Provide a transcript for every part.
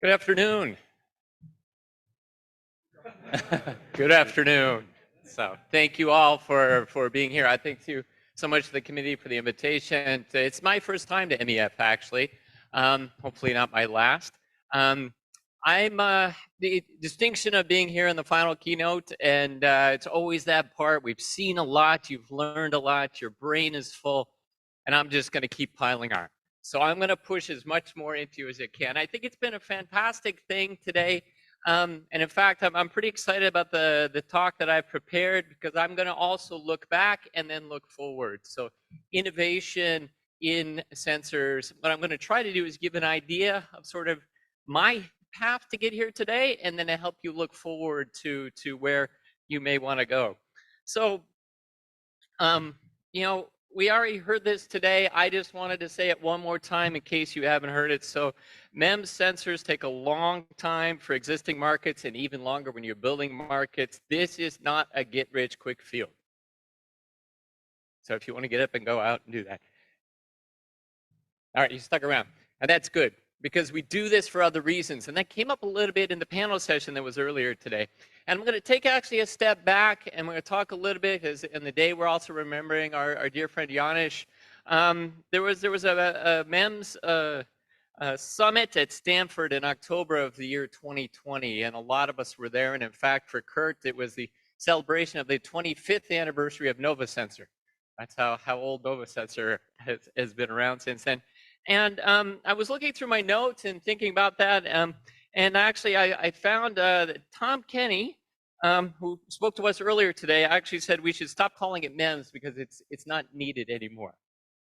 Good afternoon. Good afternoon. So thank you all for being here. I thank you so much to the committee for the invitation. It's my first time to MEF actually. Hopefully not my last. Um, I'm the distinction of being here in the final keynote, and it's always that part. We've seen a lot, you've learned a lot, your brain is full, and I'm just going to keep piling on. So I'm going to push as much more into you as I can. I think it's been a fantastic thing today. And in fact, I'm pretty excited about the talk that I've prepared because I'm going to also look back and then look forward. So innovation in sensors. What I'm going to try to do is give an idea of sort of my path to get here today, and then to help you look forward to where you may want to go. So, you know, we already heard this today. I just wanted to say it one more time in case you haven't heard it. So MEMS sensors take a long time for existing markets and even longer when you're building markets. This is not a get-rich-quick field. So if you want to get up and go out and do that. All right, you stuck around. And that's good because we do this for other reasons. And that came up a little bit in the panel session that was earlier today. And I'm going to take actually a step back and we're going to talk a little bit because in the day we're also remembering our dear friend Janusz. There was a MEMS summit at Stanford in October of the year 2020, and a lot of us were there. And in fact, for Kurt, it was the celebration of the 25th anniversary of Nova Sensor. That's how old Nova Sensor has been around since then. And I was looking through my notes and thinking about that. And actually, I found that Tom Kenny, who spoke to us earlier today, actually said we should stop calling it MEMS because it's not needed anymore.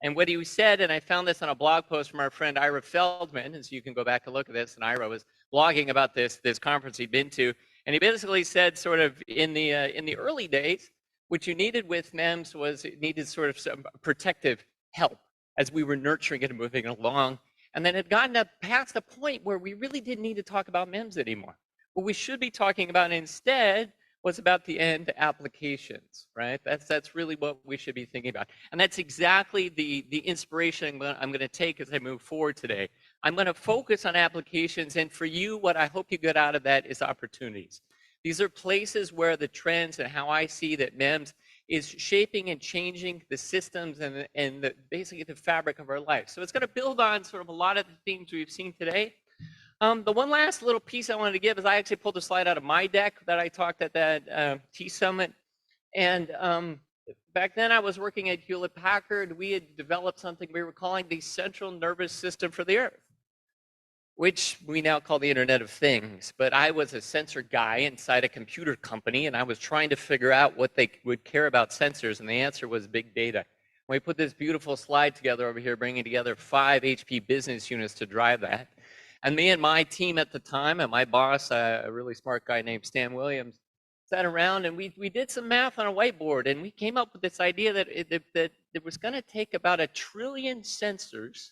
And what he said, and I found this on a blog post from our friend Ira Feldman, and so you can go back and look at this, and Ira was blogging about this conference he'd been to, and he basically said sort of in the early days, what you needed with MEMS was it needed sort of some protective help as we were nurturing it and moving it along. And then it gotten up past the point where we really didn't need to talk about MEMS anymore. What we should be talking about instead was about the end applications, right? That's really what we should be thinking about. And that's exactly the inspiration I'm going to take as I move forward today. I'm going to focus on applications, and for you, what I hope you get out of that is opportunities. These are places where the trends and how I see that MEMS is shaping and changing the systems and basically the fabric of our life. So it's going to build on sort of a lot of the themes we've seen today. The one last little piece I wanted to give is I actually pulled a slide out of my deck that I talked at that T-Summit. And back then I was working at Hewlett-Packard. We had developed something we were calling the central nervous system for the Earth, which we now call the Internet of Things. But I was a sensor guy inside a computer company, and I was trying to figure out what they would care about sensors, and the answer was big data. We put this beautiful slide together over here, bringing together 5 HP business units to drive that. And me and my team at the time, and my boss, a really smart guy named Stan Williams, sat around and we did some math on a whiteboard, and we came up with this idea that it was going to take about 1 trillion sensors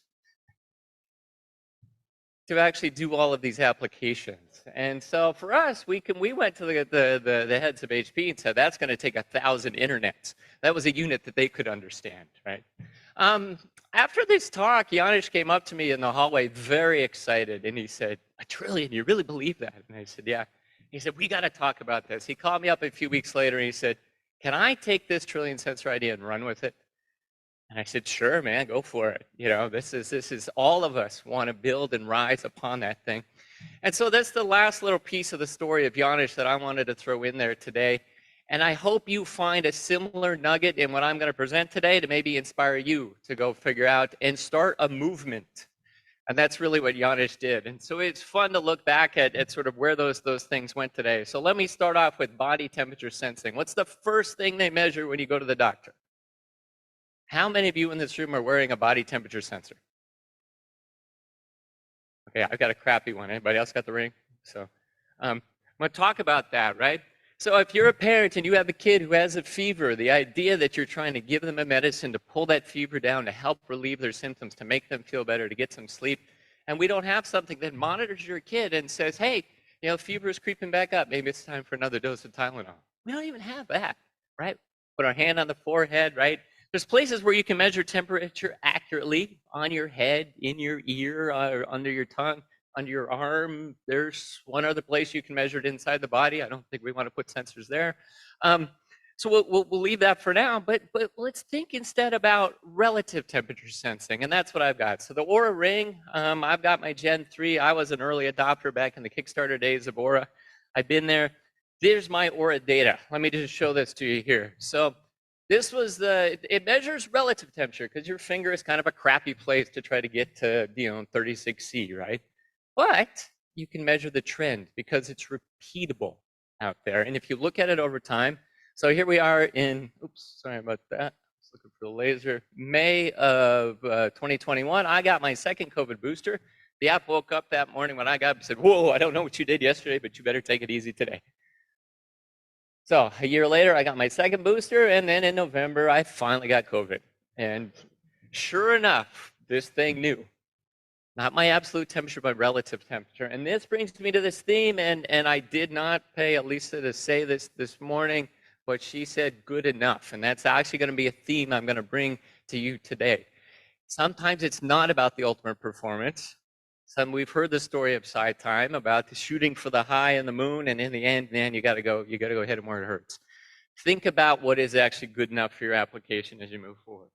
to actually do all of these applications. And so for us, we went to the heads of HP and said, that's going to take 1,000 internets. That was a unit that they could understand, right? After this talk, Janusz came up to me in the hallway very excited, and he said, 1 trillion, you really believe that? And I said, yeah. He said, we got to talk about this. He called me up a few weeks later, and he said, can I take this trillion sensor idea and run with it? And I said, sure, man, go for it. You know, this is all of us want to build and rise upon that thing. And so that's the last little piece of the story of Janusz that I wanted to throw in there today. And I hope you find a similar nugget in what I'm going to present today to maybe inspire you to go figure out and start a movement. And that's really what Janusz did. And so it's fun to look back at sort of where those things went today. So let me start off with body temperature sensing. What's the first thing they measure when you go to the doctor? How many of you in this room are wearing a body temperature sensor? Okay, I've got a crappy one. Anybody else got the ring? So I'm going to talk about that, right? So if you're a parent and you have a kid who has a fever, the idea that you're trying to give them a medicine to pull that fever down, to help relieve their symptoms, to make them feel better, to get some sleep, and we don't have something that monitors your kid and says, hey, you know, fever is creeping back up. Maybe it's time for another dose of Tylenol. We don't even have that, right? Put our hand on the forehead, right? There's places where you can measure temperature accurately on your head, in your ear, or under your tongue, under your arm. There's one other place you can measure it inside the body. I don't think we want to put sensors there. So we'll leave that for now, but let's think instead about relative temperature sensing, and that's what I've got. So the Aura Ring, I've got my Gen 3. I was an early adopter back in the Kickstarter days of Aura. I've been there. There's my Aura data. Let me just show this to you here. So this was it measures relative temperature because your finger is kind of a crappy place to try to get to, 36°C, right? But you can measure the trend because it's repeatable out there. And if you look at it over time, so here we are in, oops, sorry about that. Just looking for the laser. May of 2021, I got my second COVID booster. The app woke up that morning when I got up and said, whoa, I don't know what you did yesterday, but you better take it easy today. So a year later, I got my second booster, and then in November, I finally got COVID. And sure enough, this thing knew. Not my absolute temperature, but relative temperature. And this brings me to this theme, and I did not pay Elisa to say this morning, but she said good enough. And that's actually going to be a theme I'm going to bring to you today. Sometimes it's not about the ultimate performance. We've heard the story of Sci Time about the shooting for the high and the moon, and in the end, man, you got to go hit them where it hurts. Think about what is actually good enough for your application as you move forward.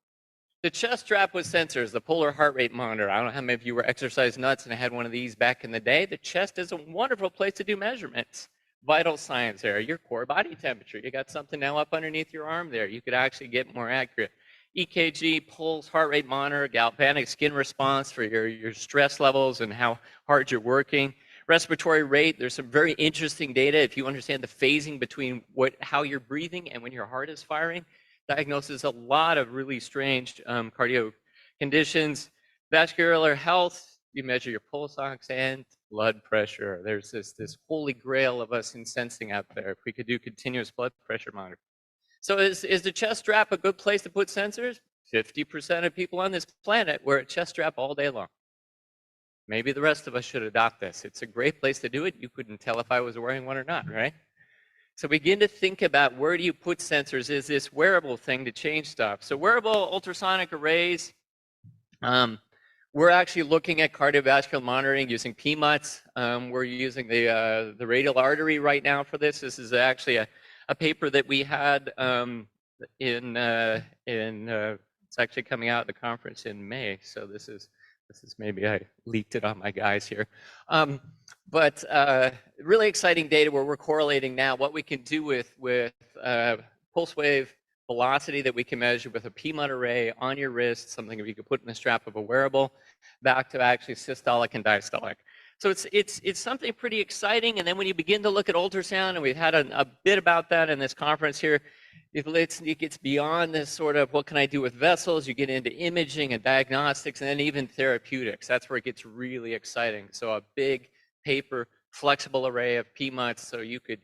The chest strap with sensors, the polar heart rate monitor. I don't know how many of you were exercise nuts and had one of these back in the day. The chest is a wonderful place to do measurements. Vital signs there, your core body temperature. You got something now up underneath your arm there. You could actually get more accurate. EKG, pulse, heart rate monitor, galvanic skin response for your stress levels and how hard you're working. Respiratory rate, there's some very interesting data if you understand the phasing between how you're breathing and when your heart is firing. Diagnoses a lot of really strange cardio conditions. Vascular health, you measure your pulse ox and blood pressure. There's this holy grail of us in sensing out there if we could do continuous blood pressure monitoring. So is the chest strap a good place to put sensors? 50% of people on this planet wear a chest strap all day long. Maybe the rest of us should adopt this. It's a great place to do it. You couldn't tell if I was wearing one or not, right? So begin to think about where do you put sensors? Is this wearable thing to change stuff? So wearable ultrasonic arrays, we're actually looking at cardiovascular monitoring using PMUTs. We're using the radial artery right now for this. This is actually a paper that we had it's actually coming out at the conference in May. So this is maybe I leaked it on my guys here. But really exciting data where we're correlating now what we can do with pulse wave velocity that we can measure with a PMUT array on your wrist, something that you could put in the strap of a wearable, back to actually systolic and diastolic. So it's something pretty exciting. And then when you begin to look at ultrasound, and we've had a bit about that in this conference here, it gets beyond this sort of what can I do with vessels. You get into imaging and diagnostics, and then even therapeutics. That's where it gets really exciting. So a big paper, flexible array of PMUTs, so you could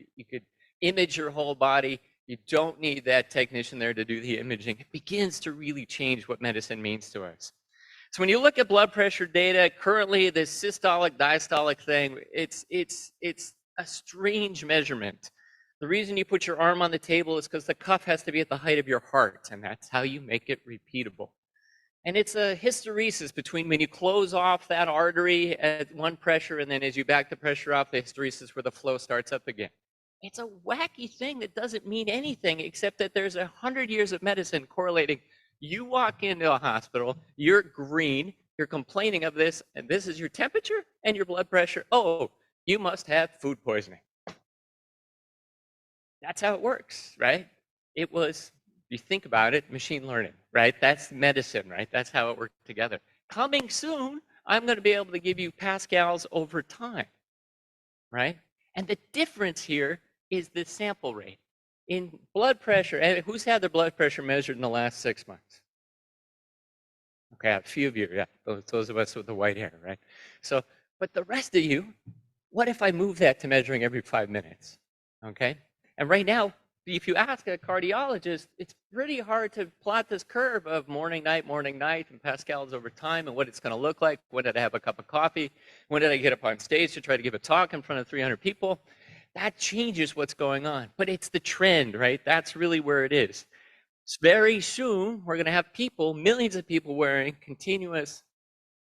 image your whole body. You don't need that technician there to do the imaging. It begins to really change what medicine means to us. So when you look at blood pressure data, currently this systolic, diastolic thing, it's a strange measurement. The reason you put your arm on the table is because the cuff has to be at the height of your heart, and that's how you make it repeatable. And it's a hysteresis between when you close off that artery at one pressure, and then as you back the pressure off, the hysteresis where the flow starts up again. It's a wacky thing that doesn't mean anything except that there's 100 years of medicine correlating. You walk into a hospital, you're green, you're complaining of this, and this is your temperature and your blood pressure. Oh, you must have food poisoning. That's how it works, right? It was, you think about it, machine learning, right? That's medicine, right? That's how it worked together. Coming soon, I'm going to be able to give you pascals over time, right? And the difference here is the sample rate. In blood pressure, and who's had their blood pressure measured in the last 6 months? Okay, a few of you, yeah, those of us with the white hair, right? So, but the rest of you, what if I move that to measuring every 5 minutes, okay? And right now, if you ask a cardiologist, it's pretty hard to plot this curve of morning, night, and pascals over time and what it's going to look like. When did I have a cup of coffee? When did I get up on stage to try to give a talk in front of 300 people? That changes what's going on, but it's the trend, right? That's really where it is. Very soon, we're going to have people, millions of people wearing continuous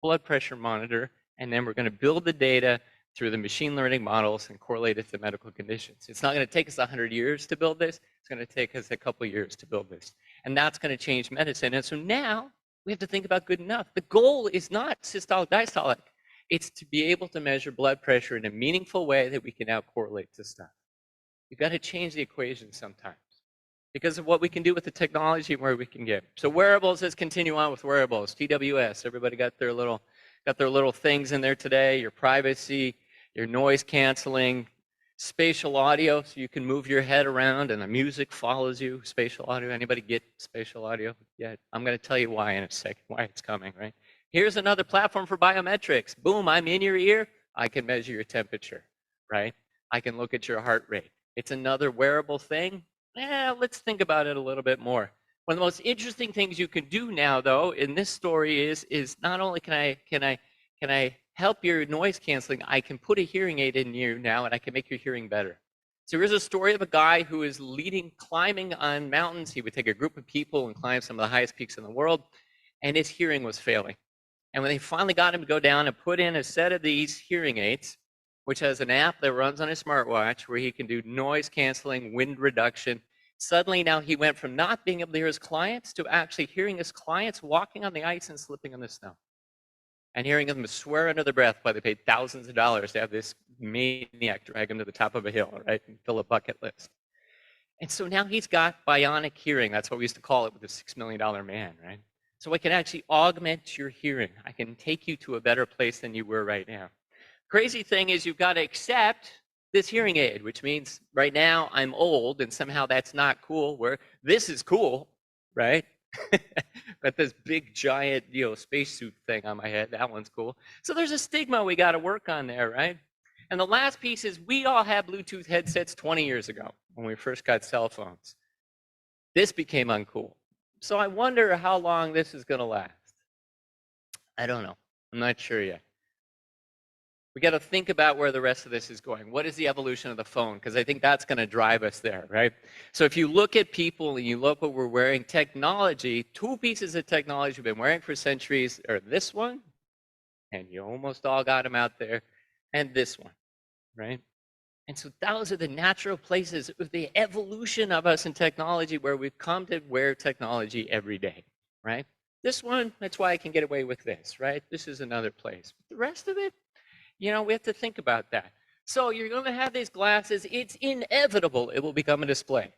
blood pressure monitor And then we're going to build the data through the machine learning models and correlate it to medical conditions. It's not going to take us 100 years to build this. It's going to take us a couple of years to build this. And that's going to change medicine. And so now we have to think about good enough. The goal is not systolic diastolic. It's to be able to measure blood pressure in a meaningful way that we can now correlate to stuff. You've got to change the equation sometimes because of what we can do with the technology and where we can get. So wearables, let's continue on with wearables. TWS, everybody got their little things in there today, your privacy, your noise canceling, spatial audio, so you can move your head around and the music follows you. Spatial audio, anybody get spatial audio yet? I'm going to tell you why in a second, why it's coming, right? Here's another platform for biometrics. Boom, I'm in your ear. I can measure your temperature, right? I can look at your heart rate. It's another wearable thing. Let's think about it a little bit more. One of the most interesting things you can do now, though, in this story is not only can I help your noise canceling, I can put a hearing aid in you now and I can make your hearing better. So here's a story of a guy who is climbing on mountains. He would take a group of people and climb some of the highest peaks in the world, and his hearing was failing. And when they finally got him to go down and put in a set of these hearing aids, which has an app that runs on his smartwatch where he can do noise canceling, wind reduction. Suddenly now he went from not being able to hear his clients to actually hearing his clients walking on the ice and slipping on the snow. And hearing them swear under their breath why they paid thousands of dollars to have this maniac drag him to the top of a hill, right, and fill a bucket list. And so now he's got bionic hearing. That's what we used to call it with the $6 million man, right? So I can actually augment your hearing. I can take you to a better place than you were right now. Crazy thing is you've got to accept this hearing aid, which means right now I'm old and somehow that's not cool, where this is cool, right? Got this big giant, spacesuit thing on my head. That one's cool. So there's a stigma we got to work on there, right? And the last piece is we all had Bluetooth headsets 20 years ago when we first got cell phones. This became uncool. So I wonder how long this is going to last. I don't know. I'm not sure yet. We got to think about where the rest of this is going. What is the evolution of the phone? Because I think that's going to drive us there, right? So if you look at people and you look what we're wearing, technology, two pieces of technology we've been wearing for centuries are this one, and you almost all got them out there, and this one, right? And so those are the natural places of the evolution of us in technology where we've come to wear technology every day, right? This one, that's why I can get away with this, right? This is another place. But the rest of it, we have to think about that. So you're going to have these glasses. It's inevitable it will become a display.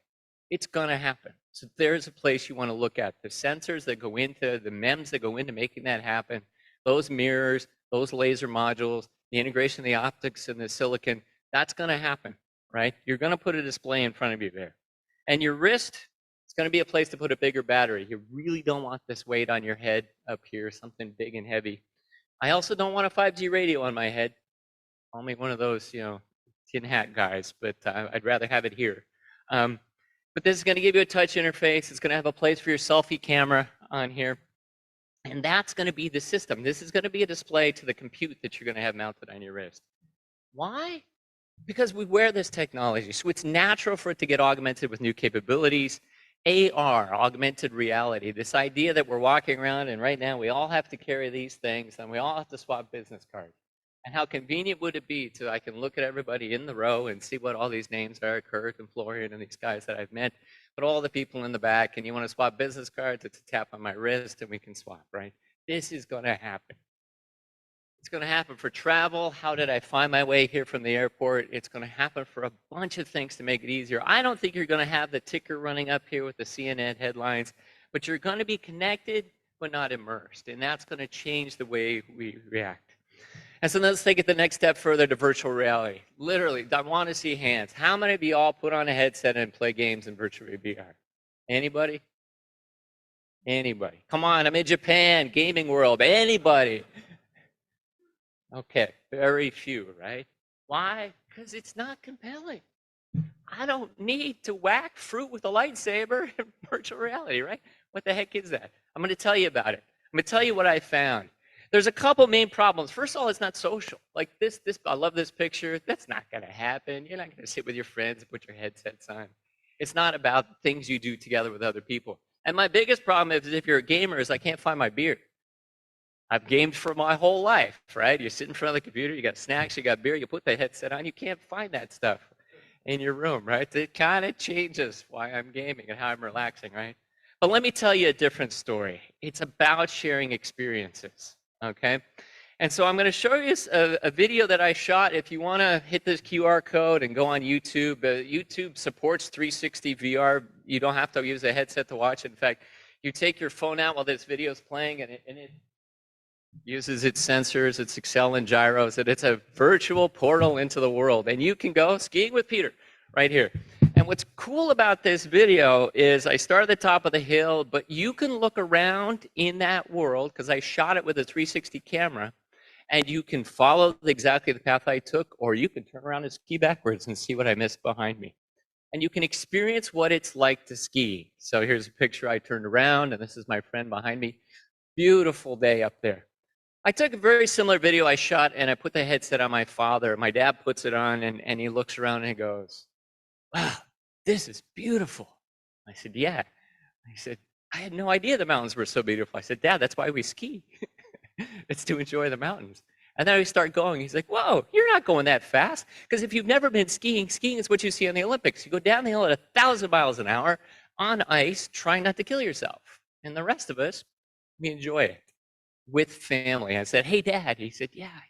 It's going to happen. So there's a place you want to look at. The sensors that go into, the MEMS that go into making that happen, those mirrors, those laser modules, the integration of the optics and the silicon, that's going to happen, right? You're going to put a display in front of you there. And your wrist, it's going to be a place to put a bigger battery. You really don't want this weight on your head up here, something big and heavy. I also don't want a 5G radio on my head. I'll make one of those, tin hat guys, but I'd rather have it here. But this is going to give you a touch interface. It's going to have a place for your selfie camera on here. And that's going to be the system. This is going to be a display to the compute that you're going to have mounted on your wrist. Why? Because we wear this technology. So it's natural for it to get augmented with new capabilities. AR, augmented reality, this idea that we're walking around and right now we all have to carry these things and we all have to swap business cards. And how convenient would it be I can look at everybody in the row and see what all these names are, Kirk and Florian and these guys that I've met, but all the people in the back, and you want to swap business cards, it's a tap on my wrist and we can swap, right? This is going to happen. It's going to happen for travel. How did I find my way here from the airport? It's going to happen for a bunch of things to make it easier. I don't think you're going to have the ticker running up here with the CNN headlines, but you're going to be connected but not immersed, and that's going to change the way we react. And so let's take it the next step further to virtual reality. Literally, I want to see hands. How many of you all put on a headset and play games in virtual VR? Anybody? Anybody? Come on, I'm in Japan, gaming world. Anybody? Okay, very few, right? Why? Because it's not compelling. I don't need to whack fruit with a lightsaber in virtual reality, right? What the heck is that? I'm going to tell you about it. I'm going to tell you what I found. There's a couple main problems. First of all, it's not social. Like this, I love this picture. That's not going to happen. You're not going to sit with your friends and put your headsets on. It's not about things you do together with other people. And my biggest problem is if you're a gamer is I can't find my beer. I've gamed for my whole life, right? You sit in front of the computer, you got snacks, you got beer, you put the headset on, you can't find that stuff in your room, right? It kind of changes why I'm gaming and how I'm relaxing, right? But let me tell you a different story. It's about sharing experiences, okay? And so I'm going to show you a video that I shot. If you want to hit this QR code and go on YouTube, YouTube supports 360 VR. You don't have to use a headset to watch it. In fact, you take your phone out while this video is playing, and it uses its sensors, its accel and gyros, and it's a virtual portal into the world. And you can go skiing with Peter right here. And what's cool about this video is I start at the top of the hill, but you can look around in that world because I shot it with a 360 camera, and you can follow exactly the path I took, or you can turn around and ski backwards and see what I missed behind me. And you can experience what it's like to ski. So here's a picture I turned around, and this is my friend behind me. Beautiful day up there. I took a very similar video I shot, and I put the headset on my father. My dad puts it on, and he looks around and he goes, "Wow, this is beautiful." I said, "Yeah." He said, "I had no idea the mountains were so beautiful." I said, "Dad, that's why we ski. It's to enjoy the mountains." And then we start going. He's like, "Whoa, you're not going that fast." Because if you've never been skiing, skiing is what you see on the Olympics. You go down the hill at 1,000 miles an hour on ice, trying not to kill yourself. And the rest of us, we enjoy it with family. I said, "Hey, Dad." He said, "Yeah."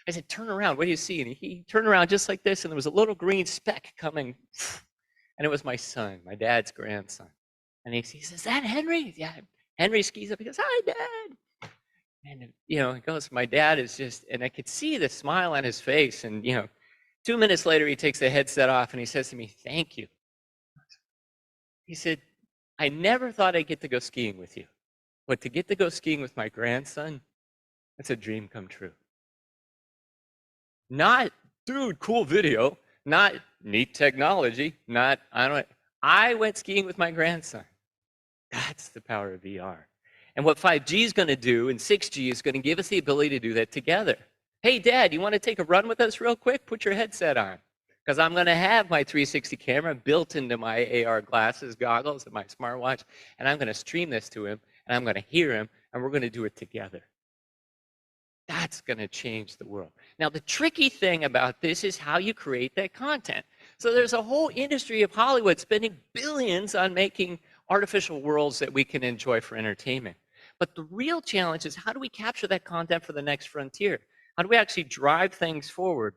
I said, "Turn around. What do you see?" And he turned around just like this, and there was a little green speck coming. And it was my son, my dad's grandson. And he says, "Is that Henry?" "Yeah." Henry skis up. He goes, "Hi, Dad." And, he goes, my dad is just, and I could see the smile on his face. And, 2 minutes later, he takes the headset off and he says to me, "Thank you." He said, "I never thought I'd get to go skiing with you. But to get to go skiing with my grandson, that's a dream come true." Not, "Dude, cool video." Not, "Neat technology." Not, I went skiing with my grandson. That's the power of VR. And what 5G is going to do and 6G is going to give us the ability to do that together. "Hey, Dad, you want to take a run with us real quick? Put your headset on." Because I'm going to have my 360 camera built into my AR glasses, goggles, and my smartwatch, and I'm going to stream this to him, and I'm going to hear him, and we're going to do it together. That's going to change the world. Now, the tricky thing about this is how you create that content. So there's a whole industry of Hollywood spending billions on making artificial worlds that we can enjoy for entertainment. But the real challenge is, how do we capture that content for the next frontier? How do we actually drive things forward?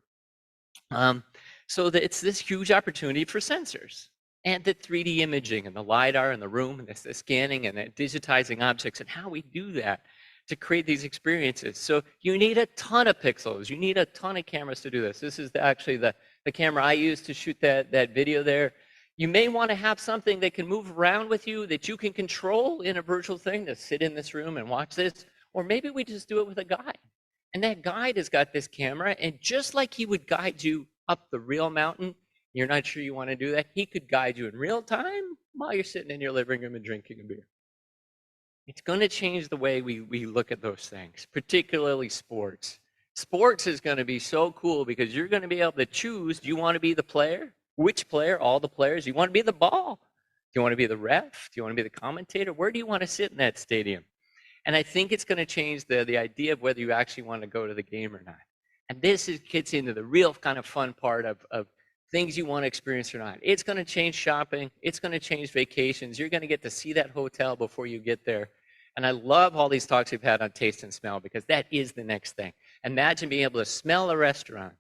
So that it's this huge opportunity for sensors and the 3D imaging and the LiDAR in the room and the scanning and the digitizing objects and how we do that to create these experiences. So you need a ton of pixels. You need a ton of cameras to do this. This is actually the camera I used to shoot that video there. You may want to have something that can move around with you, that you can control in a virtual thing, to sit in this room and watch this. Or maybe we just do it with a guide. And that guide has got this camera, and just like he would guide you up the real mountain, you're not sure you want to do that, he could guide you in real time while you're sitting in your living room and drinking a beer. It's going to change the way we look at those things, particularly sports. Sports is going to be so cool because you're going to be able to choose, do you want to be the player? Which player? All the players? You want to be the ball? Do you want to be the ref? Do you want to be the commentator? Where do you want to sit in that stadium? And I think it's going to change the idea of whether you actually want to go to the game or not. And this gets into the real kind of fun part of things you want to experience or not. It's going to change shopping. It's going to change vacations. You're going to get to see that hotel before you get there. And I love all these talks we've had on taste and smell, because that is the next thing. Imagine being able to smell a restaurant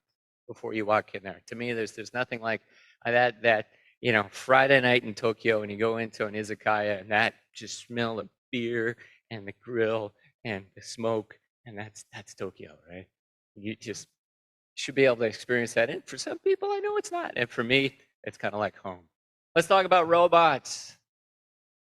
before you walk in there. To me, there's nothing like that Friday night in Tokyo, and you go into an izakaya, and that just smell of beer and the grill and the smoke, and that's Tokyo, right? You just should be able to experience that. And for some people, I know it's not. And for me, it's kind of like home. Let's talk about robots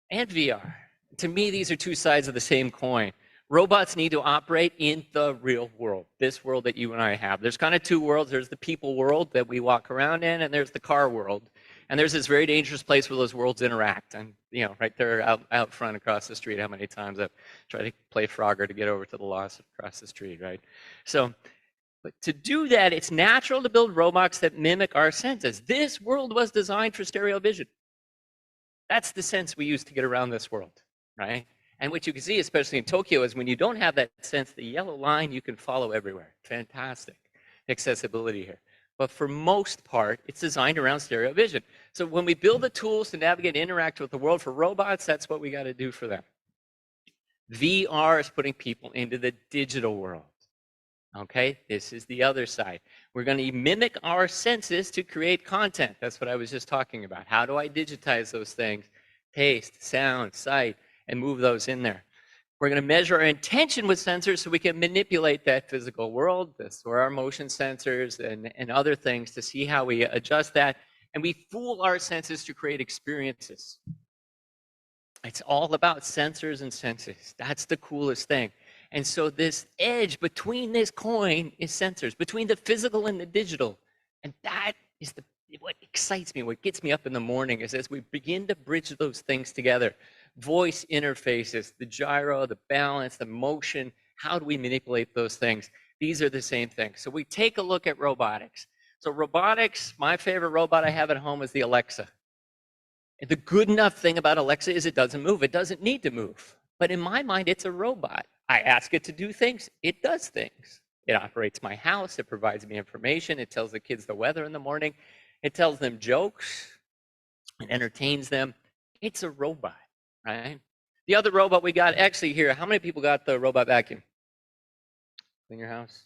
and VR. To me, these are two sides of the same coin. Robots need to operate in the real world, this world that you and I have. There's kind of two worlds. There's the people world that we walk around in, and there's the car world. And there's this very dangerous place where those worlds interact. And, right there out front across the street, how many times I've tried to play Frogger to get over to the lost across the street, right? So, but to do that, it's natural to build robots that mimic our senses. This world was designed for stereo vision. That's the sense we use to get around this world, right? And what you can see, especially in Tokyo, is when you don't have that sense, the yellow line you can follow everywhere. Fantastic accessibility here. But for most part, it's designed around stereo vision. So when we build the tools to navigate and interact with the world for robots, that's what we got to do for them. VR is putting people into the digital world. Okay, this is the other side. We're going to mimic our senses to create content. That's what I was just talking about. How do I digitize those things? Taste, sound, sight, and move those in there. We're going to measure our intention with sensors so we can manipulate that physical world. That's where our motion sensors and other things to see how we adjust that. And we fool our senses to create experiences. It's all about sensors and senses. That's the coolest thing. And so this edge between this coin is sensors, between the physical and the digital. And that is what excites me, what gets me up in the morning is as we begin to bridge those things together. Voice interfaces, the gyro, the balance, the motion, how do we manipulate those things? These are the same things. So we take a look at robotics. So robotics, my favorite robot I have at home is the Alexa. The good enough thing about Alexa is it doesn't move. It doesn't need to move. But in my mind, it's a robot. I ask it to do things. It does things. It operates my house. It provides me information. It tells the kids the weather in the morning. It tells them jokes. It entertains them. It's a robot, right? The other robot we got actually here, how many people got the robot vacuum? Clean your house?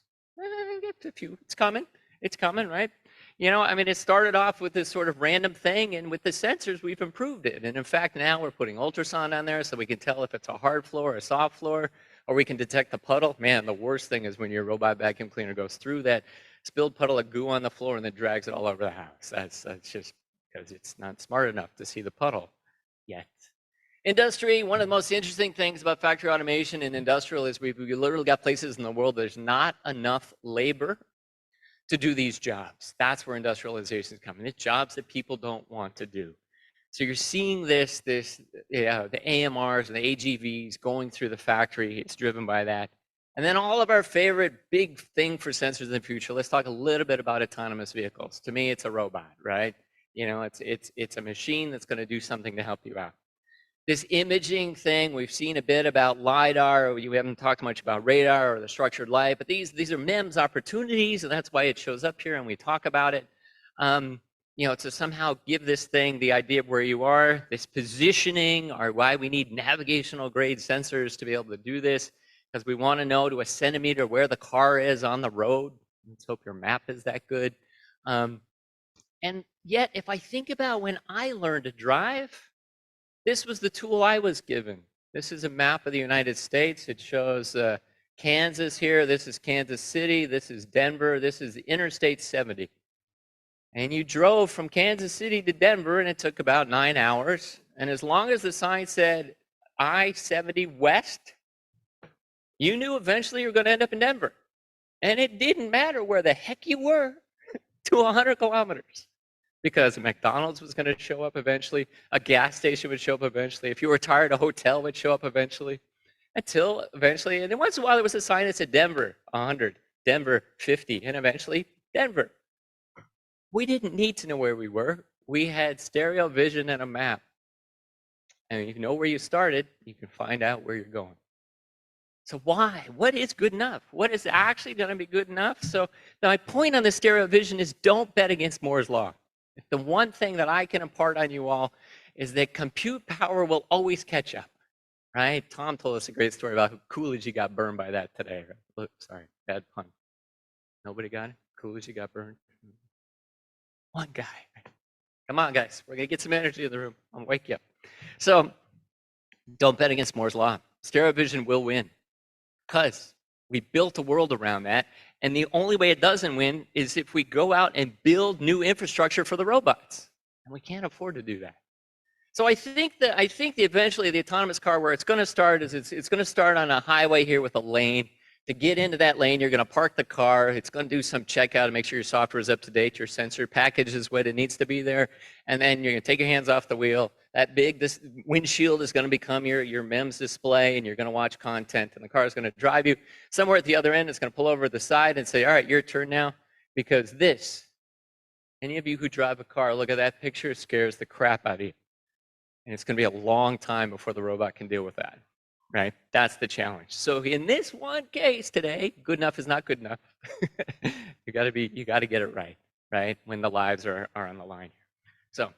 Get a few. It's coming. It's coming, right? You know, I mean, it started off with this sort of random thing, and with the sensors, we've improved it. And in fact, now we're putting ultrasound on there so we can tell if it's a hard floor or a soft floor, or we can detect the puddle. Man, the worst thing is when your robot vacuum cleaner goes through that spilled puddle of goo on the floor and then drags it all over the house. That's just because it's not smart enough to see the puddle yet. Industry, one of the most interesting things about factory automation and industrial is we literally got places in the world there's not enough labor to do these jobs. That's where industrialization is coming. It's jobs that people don't want to do. So you're seeing the AMRs and the AGVs going through the factory. It's driven by that. And then all of our favorite big thing for sensors in the future, let's talk a little bit about autonomous vehicles. To me, it's a robot, right? You know, it's a machine that's going to do something to help you out. This imaging thing, we've seen a bit about LiDAR. We haven't talked much about radar or the structured light, but these are MEMS opportunities, and that's why it shows up here and we talk about it. You know, to somehow give this thing the idea of where you are, this positioning, or why we need navigational grade sensors to be able to do this, because we want to know to a centimeter where the car is on the road. Let's hope your map is that good. And yet, if I think about when I learned to drive, this was the tool I was given. This is a map of the United States. It shows Kansas here. This is Kansas City. This is Denver. This is Interstate 70. And you drove from Kansas City to Denver, and it took about 9 hours. And as long as the sign said I-70 West, you knew eventually you were going to end up in Denver. And it didn't matter where the heck you were to 100 kilometers. Because a McDonald's was going to show up eventually, a gas station would show up eventually. If you were tired, a hotel would show up eventually. Until eventually, and then once in a while there was a sign that said Denver 100, Denver 50, and eventually Denver. We didn't need to know where we were. We had stereo vision and a map. And if you know where you started, you can find out where you're going. So why? What is good enough? What is actually going to be good enough? So my point on the stereo vision is don't bet against Moore's Law. The one thing that I can impart on you all is that compute power will always catch up, right? Tom told us a great story about Coolidge got burned by that today. Right? Sorry, bad pun. Nobody got it? Coolidge got burned? One guy. Come on, guys. We're going to get some energy in the room. I'll wake you up. So don't bet against Moore's Law. Stereo vision will win because we built a world around that. And the only way it doesn't win is if we go out and build new infrastructure for the robots. And we can't afford to do that. So I think that eventually the autonomous car, where it's going to start is it's going to start on a highway here with a lane. To get into that lane, you're going to park the car. It's going to do some checkout to make sure your software is up to date. Your sensor package is what it needs to be there. And then you're going to take your hands off the wheel. This windshield is going to become your MEMS display, and you're going to watch content. And the car is going to drive you somewhere at the other end. It's going to pull over to the side and say, all right, your turn now. Because any of you who drive a car, look at that picture, it scares the crap out of you. And it's going to be a long time before the robot can deal with that. right? That's the challenge. So in this one case today, good enough is not good enough. You got to get it right, right? When the lives are on the line. So,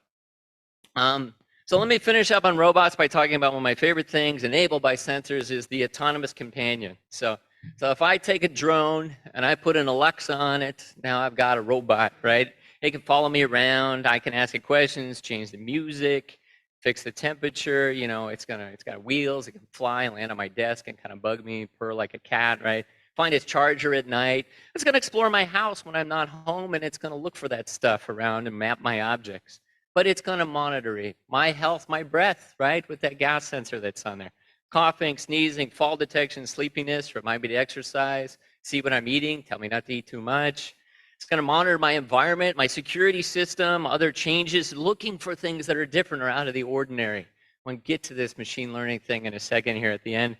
um, so let me finish up on robots by talking about one of my favorite things enabled by sensors is the autonomous companion. So if I take a drone and I put an Alexa on it, now I've got a robot, right? It can follow me around. I can ask it questions, change the music, fix the temperature. You know, it's got wheels. It can fly and land on my desk and kind of bug me, purr like a cat, right? Find its charger at night. It's going to explore my house when I'm not home, and it's going to look for that stuff around and map my objects. But it's going to monitor it, my health, my breath, right, with that gas sensor that's on there. Coughing, sneezing, fall detection, sleepiness, remind me to exercise, see what I'm eating, tell me not to eat too much. It's going to monitor my environment, my security system, other changes, looking for things that are different or out of the ordinary. We'll get to this machine learning thing in a second here at the end.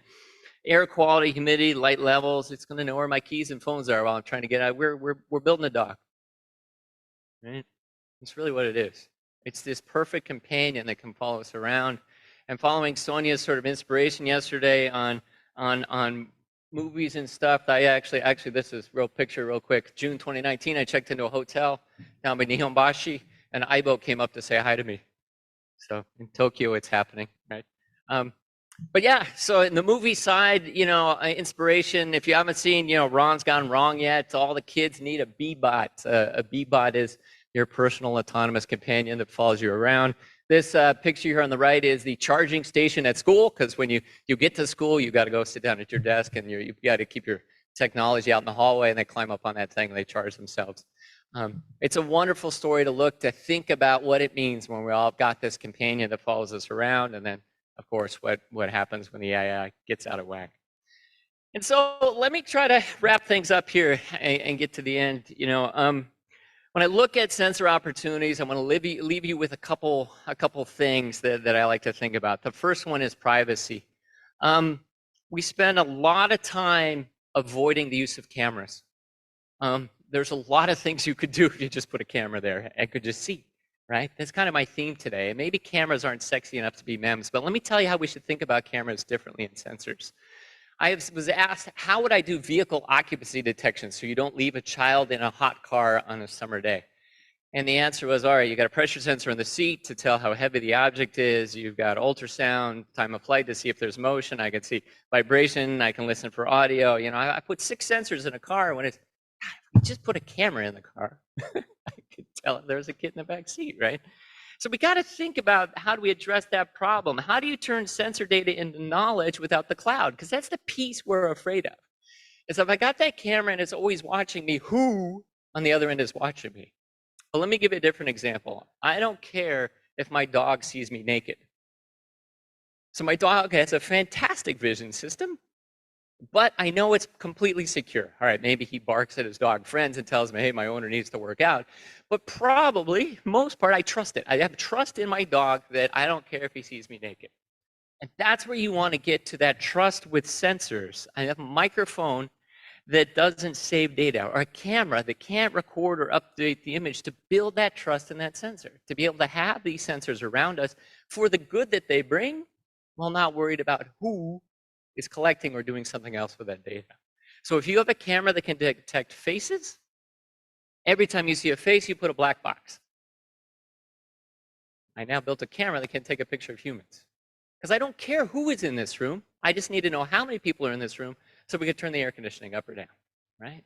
Air quality, humidity, light levels. It's going to know where my keys and phones are while I'm trying to get out. We're building a dock, right? That's really what it is. It's this perfect companion that can follow us around. And following Sonia's sort of inspiration yesterday on movies and stuff, I actually this is real picture real quick. June 2019, I checked into a hotel down by Nihonbashi, and Aibo came up to say hi to me. So in Tokyo, it's happening, right? But yeah, so in the movie side, you know, inspiration. If you haven't seen, you know, Ron's Gone Wrong yet, all the kids need a B-bot. A B-bot is your personal autonomous companion that follows you around. This picture here on the right is the charging station at school, because when you get to school, you got to go sit down at your desk, and you got to keep your technology out in the hallway, and they climb up on that thing and they charge themselves. It's a wonderful story to think about what it means when we all got this companion that follows us around, and then, of course, what happens when the AI gets out of whack. And so let me try to wrap things up here and get to the end. You know, when I look at sensor opportunities, I want to leave you with a couple things that I like to think about. The first one is privacy. We spend a lot of time avoiding the use of cameras. There's a lot of things you could do if you just put a camera there and could just see, right? That's kind of my theme today. Maybe cameras aren't sexy enough to be MEMS, but let me tell you how we should think about cameras differently in sensors. I was asked, how would I do vehicle occupancy detection so you don't leave a child in a hot car on a summer day? And the answer was, all right, you got a pressure sensor in the seat to tell how heavy the object is. You've got ultrasound, time of flight to see if there's motion. I can see vibration. I can listen for audio. You know, I put 6 sensors in a car. When it's, God, if we just put a camera in the car, I could tell if there's a kid in the back seat, right? So we got to think about, how do we address that problem? How do you turn sensor data into knowledge without the cloud? Because that's the piece we're afraid of. Is if I got that camera and it's always watching me, who on the other end is watching me? Well, let me give you a different example. I don't care if my dog sees me naked. So my dog has a fantastic vision system, but I know it's completely secure. All right, maybe he barks at his dog friends and tells me, hey, my owner needs to work out. But probably, most part, I trust it. I have trust in my dog that I don't care if he sees me naked. And that's where you want to get to, that trust with sensors. I have a microphone that doesn't save data, or a camera that can't record or update the image, to build that trust in that sensor, to be able to have these sensors around us for the good that they bring, while not worried about who is collecting or doing something else with that data. So if you have a camera that can detect faces, every time you see a face, you put a black box. I now built a camera that can take a picture of humans. Because I don't care who is in this room. I just need to know how many people are in this room so we can turn the air conditioning up or down, right?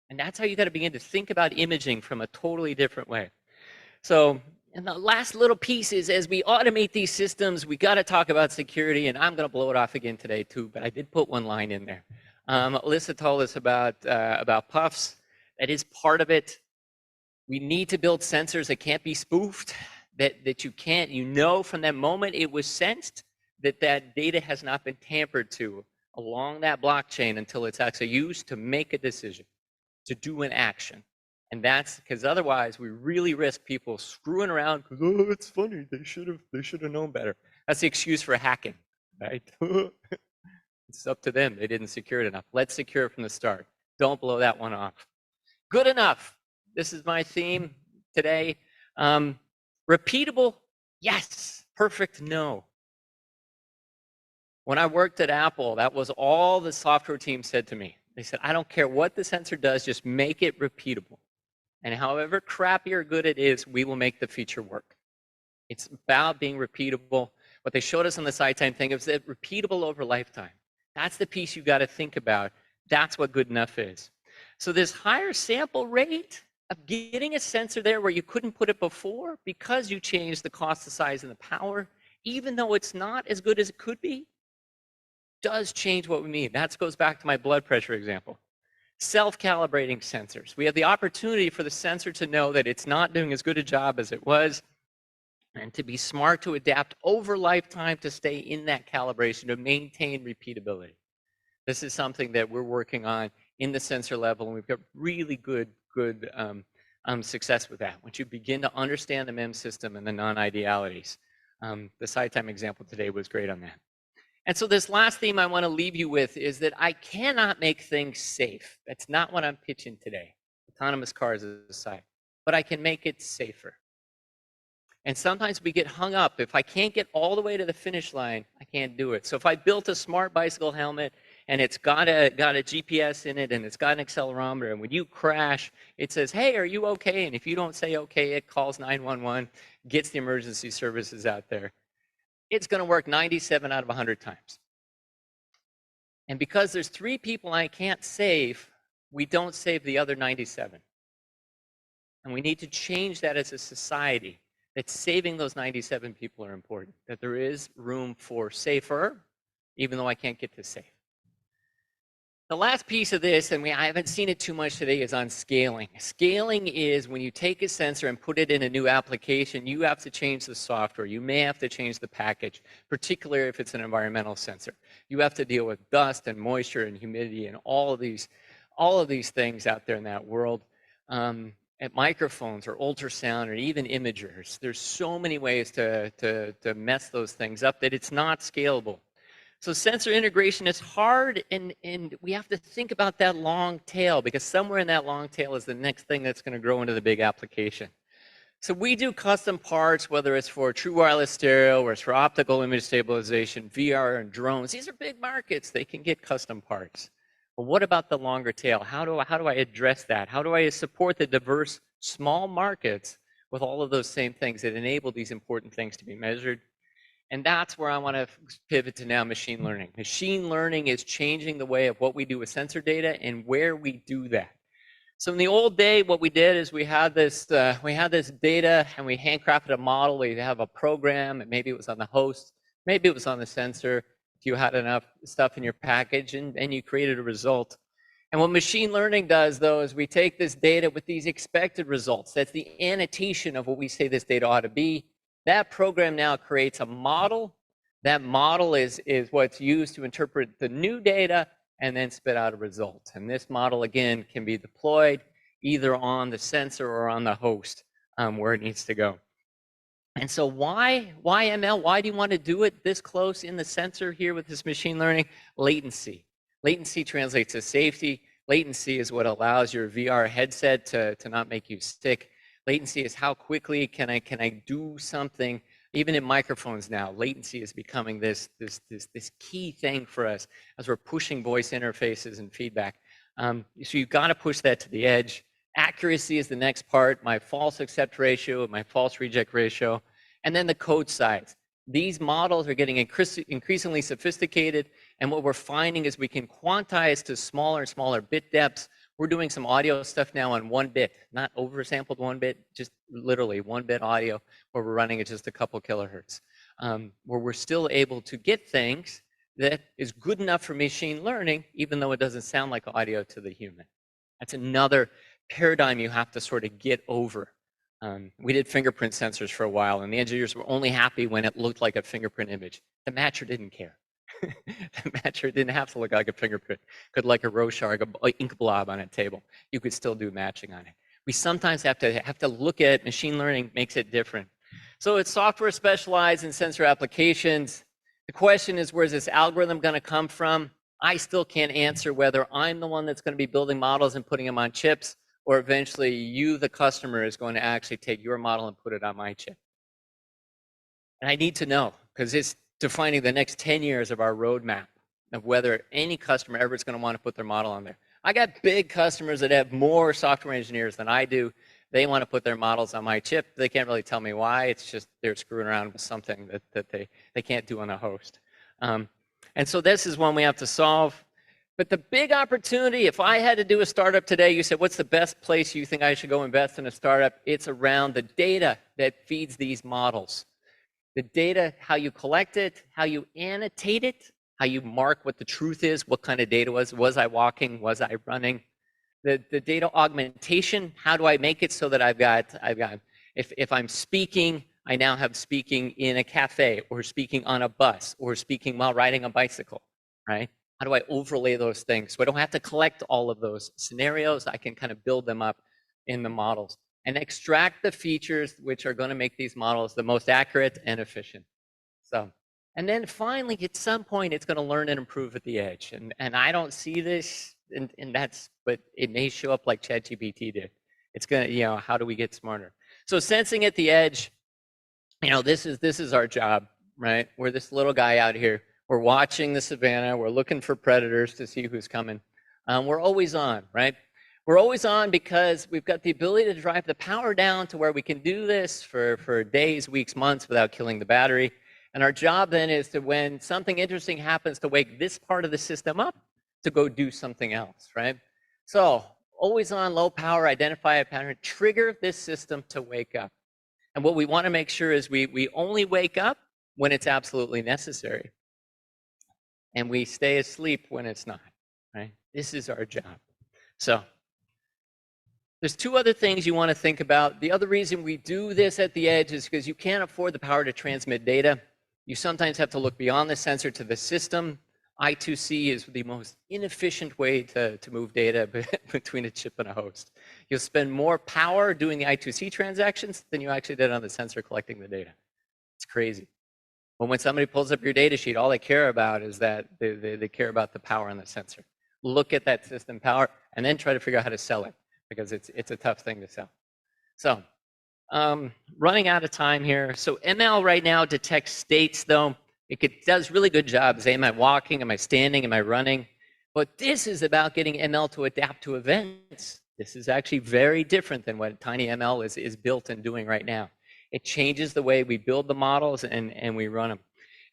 And that's how you got to begin to think about imaging from a totally different way. So, and the last little piece is, as we automate these systems, we got to talk about security, and I'm going to blow it off again today too, but I did put one line in there. Alyssa told us about puffs. That is part of it. We need to build sensors that can't be spoofed, that you can't, you know, from that moment it was sensed, that data has not been tampered to along that blockchain until it's actually used to make a decision, to do an action. And that's because otherwise we really risk people screwing around because, oh, it's funny, they should have known better. That's the excuse for hacking, right? It's up to them. They didn't secure it enough. Let's secure it from the start. Don't blow that one off. Good enough. This is my theme today. Repeatable, yes. Perfect, no. When I worked at Apple, that was all the software team said to me. They said, I don't care what the sensor does, just make it repeatable. And however crappy or good it is, we will make the feature work. It's about being repeatable. What they showed us on the side time thing is that repeatable over lifetime. That's the piece you got to think about. That's what good enough is. So this higher sample rate of getting a sensor there where you couldn't put it before because you changed the cost, the size, and the power, even though it's not as good as it could be, does change what we mean. That goes back to my blood pressure example. Self-calibrating sensors. We have the opportunity for the sensor to know that it's not doing as good a job as it was, and to be smart to adapt over lifetime to stay in that calibration, to maintain repeatability. This is something that we're working on in the sensor level, and we've got really good success with that. Once you begin to understand the MEMS system and the non-idealities. The side time example today was great on that. And so this last theme I want to leave you with is that I cannot make things safe. That's not what I'm pitching today. Autonomous cars aside. But I can make it safer. And sometimes we get hung up. If I can't get all the way to the finish line, I can't do it. So if I built a smart bicycle helmet and it's got a GPS in it and it's got an accelerometer, and when you crash, it says, hey, are you okay? And if you don't say okay, it calls 911, gets the emergency services out there. It's going to work 97 out of 100 times. And because there's 3 people I can't save, we don't save the other 97. And we need to change that as a society, that saving those 97 people are important, that there is room for safer, even though I can't get to safe. The last piece of this, and I haven't seen it too much today, is on scaling. Scaling is when you take a sensor and put it in a new application, you have to change the software. You may have to change the package, particularly if it's an environmental sensor. You have to deal with dust and moisture and humidity and all of these things out there in that world. At microphones or ultrasound or even imagers, there's so many ways to mess those things up that it's not scalable. So sensor integration is hard, and we have to think about that long tail, because somewhere in that long tail is the next thing that's going to grow into the big application. So we do custom parts, whether it's for true wireless stereo or it's for optical image stabilization, VR, and drones. These are big markets. They can get custom parts. But what about the longer tail? How do I address that? How do I support the diverse small markets with all of those same things that enable these important things to be measured? And that's where I want to pivot to now, machine learning. Machine learning is changing the way of what we do with sensor data and where we do that. So in the old day, what we did is we had this data and we handcrafted a model. We have a program, and maybe it was on the host, maybe it was on the sensor, if you had enough stuff in your package, and you created a result. And what machine learning does, though, is we take this data with these expected results. That's the annotation of what we say this data ought to be. That program now creates a model. That model is what's used to interpret the new data and then spit out a result. And this model, again, can be deployed either on the sensor or on the host where it needs to go. And so why ML? Why do you want to do it this close in the sensor here with this machine learning? Latency. Latency translates to safety. Latency is what allows your VR headset to not make you sick. Latency is how quickly can I do something. Even in microphones now, latency is becoming this key thing for us as we're pushing voice interfaces and feedback. So you've got to push that to the edge. Accuracy is the next part, my false accept ratio, my false reject ratio, and then the code size. These models are getting increasingly sophisticated, and what we're finding is we can quantize to smaller and smaller bit depths. We're doing some audio stuff now on 1 bit, not oversampled 1 bit, just literally 1 bit audio, where we're running at just a couple kilohertz, where we're still able to get things that is good enough for machine learning, even though it doesn't sound like audio to the human. That's another paradigm you have to sort of get over. We did fingerprint sensors for a while, and the engineers were only happy when it looked like a fingerprint image. The matcher didn't care. The matcher didn't have to look like a fingerprint. Could like a Rorschach, an ink blob on a table. You could still do matching on it. We sometimes have to look at machine learning makes it different. So it's software specialized in sensor applications. The question is, where's this algorithm going to come from? I still can't answer whether I'm the one that's going to be building models and putting them on chips, or eventually you, the customer, is going to actually take your model and put it on my chip. And I need to know, because it's defining the next 10 years of our roadmap of whether any customer ever is going to want to put their model on there. I got big customers that have more software engineers than I do. They want to put their models on my chip. They can't really tell me why. It's just they're screwing around with something that they can't do on a host. And so this is one we have to solve. But the big opportunity, if I had to do a startup today, you said, what's the best place you think I should go invest in a startup? It's around the data that feeds these models. The data, how you collect it, how you annotate it, how you mark what the truth is, what kind of data was I walking, was I running? The data augmentation, how do I make it so that I've got if I'm speaking, I now have speaking in a cafe, or speaking on a bus, or speaking while riding a bicycle, right? How do I overlay those things so I don't have to collect all of those scenarios? I can kind of build them up in the models and extract the features which are going to make these models the most accurate and efficient. So, and then finally, at some point, it's going to learn and improve at the edge. And I don't see this, and that's, but it may show up like ChatGPT did. It's going to, you know, how do we get smarter? So sensing at the edge, you know, this is our job, right? We're this little guy out here. We're watching the savannah. We're looking for predators to see who's coming. We're always on, right? We're always on because we've got the ability to drive the power down to where we can do this for days, weeks, months without killing the battery. And our job then is to, when something interesting happens, to wake this part of the system up to go do something else, right? So always on, low power, identify a pattern, trigger this system to wake up. And what we want to make sure is we only wake up when it's absolutely necessary. And we stay asleep when it's not, right? This is our job. So there's two other things you want to think about. The other reason we do this at the edge is because you can't afford the power to transmit data. You sometimes have to look beyond the sensor to the system. I2C is the most inefficient way to move data between a chip and a host. You'll spend more power doing the I2C transactions than you actually did on the sensor collecting the data. It's crazy. But when somebody pulls up your data sheet, all they care about is that they care about the power on the sensor. Look at that system power and then try to figure out how to sell it, because it's a tough thing to sell. So running out of time here. So ML right now detects states, though. It does really good jobs. Am I walking? Am I standing? Am I running? But this is about getting ML to adapt to events. This is actually very different than what TinyML is built and doing right now. It changes the way we build the models and we run them.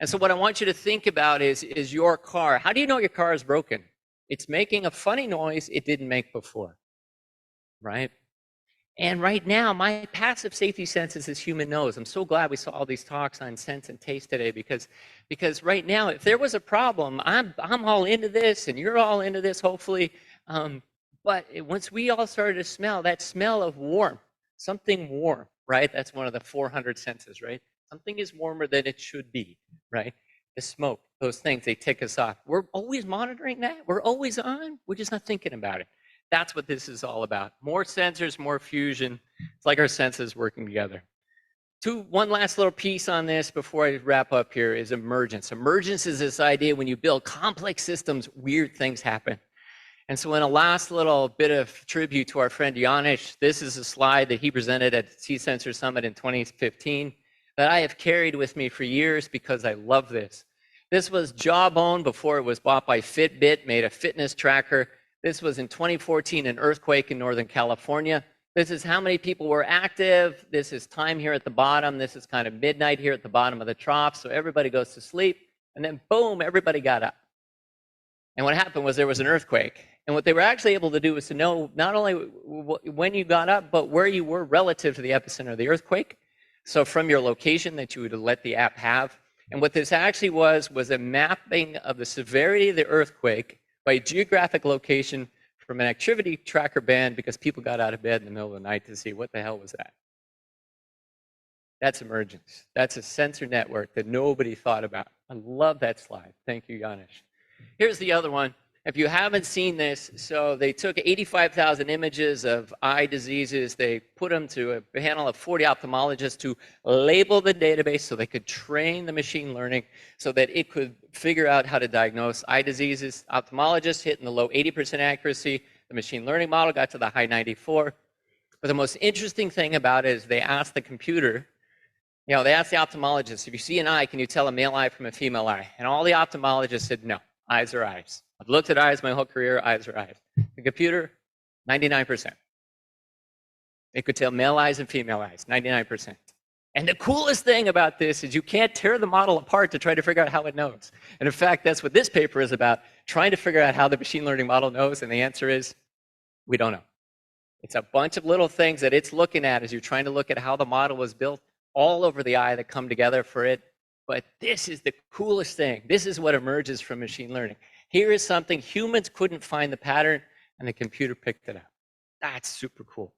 And so what I want you to think about is your car. How do you know your car is broken? It's making a funny noise it didn't make before, right? And right now, my passive safety sense is this human nose. I'm so glad we saw all these talks on sense and taste today, because right now, if there was a problem, I'm all into this, and you're all into this, hopefully. But once we all started to smell, that smell of warm, something warm, right? That's one of the 400 senses, right? Something is warmer than it should be, right? The smoke, those things, they tick us off. We're always monitoring that. We're always on. We're just not thinking about it. That's what this is all about. More sensors, more fusion. It's like our senses working together. One last little piece on this before I wrap up here is emergence. Emergence is this idea when you build complex systems, weird things happen. And so in a last little bit of tribute to our friend Janis, this is a slide that he presented at C-Sensor Summit in 2015 that I have carried with me for years because I love this. This was Jawbone before it was bought by Fitbit, made a fitness tracker. This was in 2014, an earthquake in Northern California. This is how many people were active. This is time here at the bottom. This is kind of midnight here at the bottom of the trough. So everybody goes to sleep. And then boom, everybody got up. And what happened was there was an earthquake. And what they were actually able to do was to know not only when you got up, but where you were relative to the epicenter of the earthquake. So from your location that you would let the app have. And what this actually was a mapping of the severity of the earthquake by geographic location from an activity tracker band, because people got out of bed in the middle of the night to see what the hell was that. That's emergence. That's a sensor network that nobody thought about. I love that slide. Thank you, Janis. Here's the other one. If you haven't seen this, so they took 85,000 images of eye diseases. They put them to a panel of 40 ophthalmologists to label the database so they could train the machine learning so that it could figure out how to diagnose eye diseases. Ophthalmologists hit in the low 80% accuracy. The machine learning model got to the high 94. But the most interesting thing about it is they asked the computer, You know, they asked the ophthalmologist, if you see an eye, can you tell a male eye from a female eye? And all the ophthalmologists said, no, eyes are eyes. I've looked at eyes my whole career, eyes are eyes. The computer, 99%. It could tell male eyes and female eyes, 99%. And the coolest thing about this is you can't tear the model apart to try to figure out how it knows. And in fact, that's what this paper is about, trying to figure out how the machine learning model knows, and the answer is, we don't know. It's a bunch of little things that it's looking at as you're trying to look at how the model was built all over the eye that come together for it. But this is the coolest thing. This is what emerges from machine learning. Here is something humans couldn't find the pattern, and the computer picked it up. That's super cool.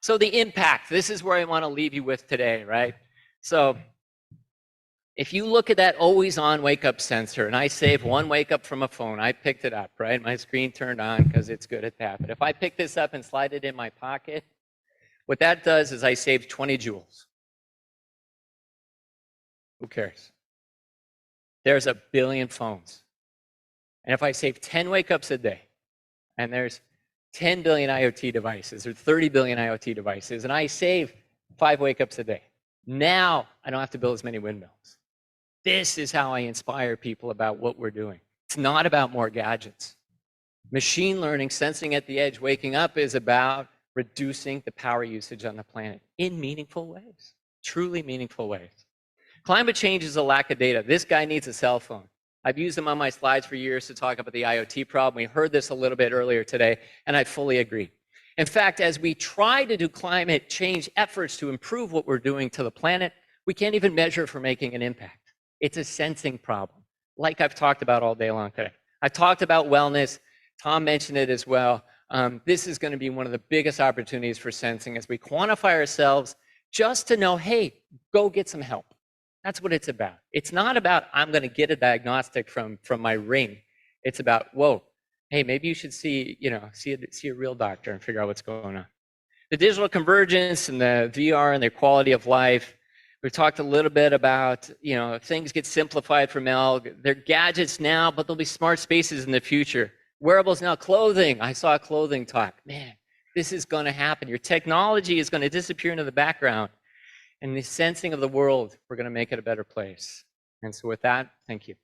So the impact, this is where I want to leave you with today, right? So if you look at that always on wake up sensor, and I save one wake up from a phone, I picked it up, right? My screen turned on because it's good at that. But if I pick this up and slide it in my pocket, what that does is I save 20 joules. Who cares? There's a billion phones. And if I save 10 wake ups a day, and there's 10 billion IoT devices or 30 billion IoT devices, and I save 5 wake ups a day, now I don't have to build as many windmills. This is how I inspire people about what we're doing. It's not about more gadgets. Machine learning, sensing at the edge, waking up is about reducing the power usage on the planet in meaningful ways, truly meaningful ways. Climate change is a lack of data. This guy needs a cell phone. I've used them on my slides for years to talk about the IoT problem. We heard this a little bit earlier today, and I fully agree. In fact, as we try to do climate change efforts to improve what we're doing to the planet, we can't even measure if we're making an impact. It's a sensing problem, like I've talked about all day long today. I've talked about wellness. Tom mentioned it as well. This is going to be one of the biggest opportunities for sensing as we quantify ourselves just to know, hey, go get some help. That's what it's about. It's not about, I'm going to get a diagnostic from my ring. It's about, whoa, hey, maybe you should see a real doctor and figure out what's going on. The digital convergence and the VR and the quality of life. We've talked a little bit about, things get simplified for Mel. They're gadgets now, but there'll be smart spaces in the future. Wearables now, clothing. I saw a clothing talk. Man, this is going to happen. Your technology is going to disappear into the background. And the sensing of the world, we're going to make it a better place. And so with that, thank you.